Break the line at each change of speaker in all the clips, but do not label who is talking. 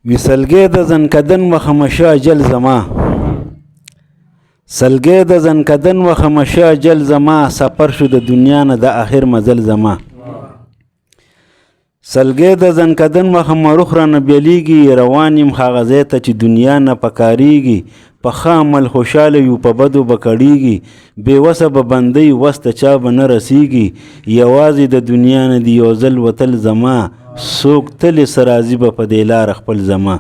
وی سلګی د زنکدن مخمشه اجل زما، سلګی د زنکدن مخمشه اجل زما، سفر شو د دنیا نه د آخر مزل زما. سلګی د زنکدن مخمه رخ رانه بیلیږي، روان یم هغه ځای ته چې دنیا نه پکارېږي. په ښه عمل خوشحاله یو په بدو به کړېږي، بېوسه به بندۍ وس د چا به نه رسېږي. یوازې د دنیا نه دی یو ځل وتل زما، څوک تلې څه راځي به په دې لاره خپل زما.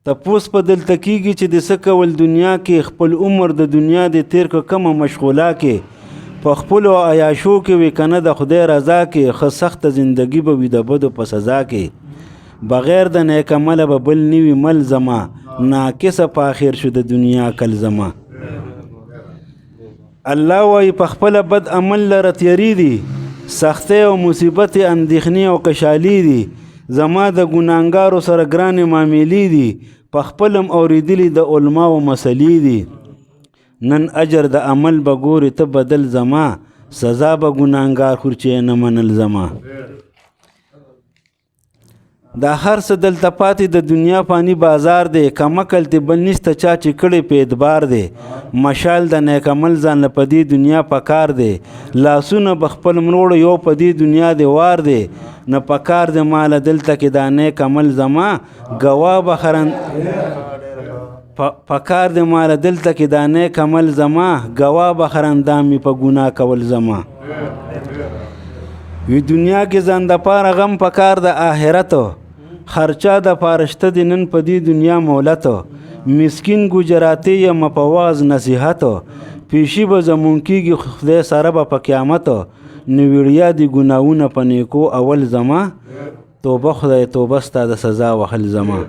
تپوس په دلته کېږي چې د څه کول دنیا کې، خپل عمر د دنیا د تیر که کمه مشغولا کې. په خپلو عیاشو کې وي که نه د خدای رضا کې، ښه سخته زندګي به وي د بدو په سزا کې. بغیر د نیک عمله به بل نه وي مل زما، ناکسه په آخر شو د دنیا کل زما. الله وایي په خپله بد عمل لره تیری دي، سختۍ او مصیبت اندېښنې او کشالي دي. زما د ګناهګارو سره ګرانې معاملې دي، په خپلم اورېدلي د علماو مسلې دي. نن اجر د عمل به ګورې ته بدل زما، سزا به ګناهګار خور چې نه منل زما. دا هر څه دلته پاتې د دنیا فاني بازار دی، کمکل تی بل نشته چا چې کړی په اعتبار دی. مشال د نیک عمل ځان له په دې دنیا پکار دی، لاسونه به خپل مروړو یو په دې دنیا دی وار دی. نه پکار دی ماله دلته کې دا نیک عمل زما، ګواه به پکار دی ماله دلته کې دا نیک عمل زما، ګواه به خرندامي په ګناه کول زما. وی دنیا کې ځان د پاره غم پکار د آخرتو، خرچا د پارشته دی نن په دې دنیا مولتو. مسکین ګجراتی یم په واز نصیحتو، پیشي به زمون کېږي خدای سره به په قیامتو. نو ویړیا دی ګناهونه په نیکو اول زما، توبه خدای توبه ستا د سزا وهل زما.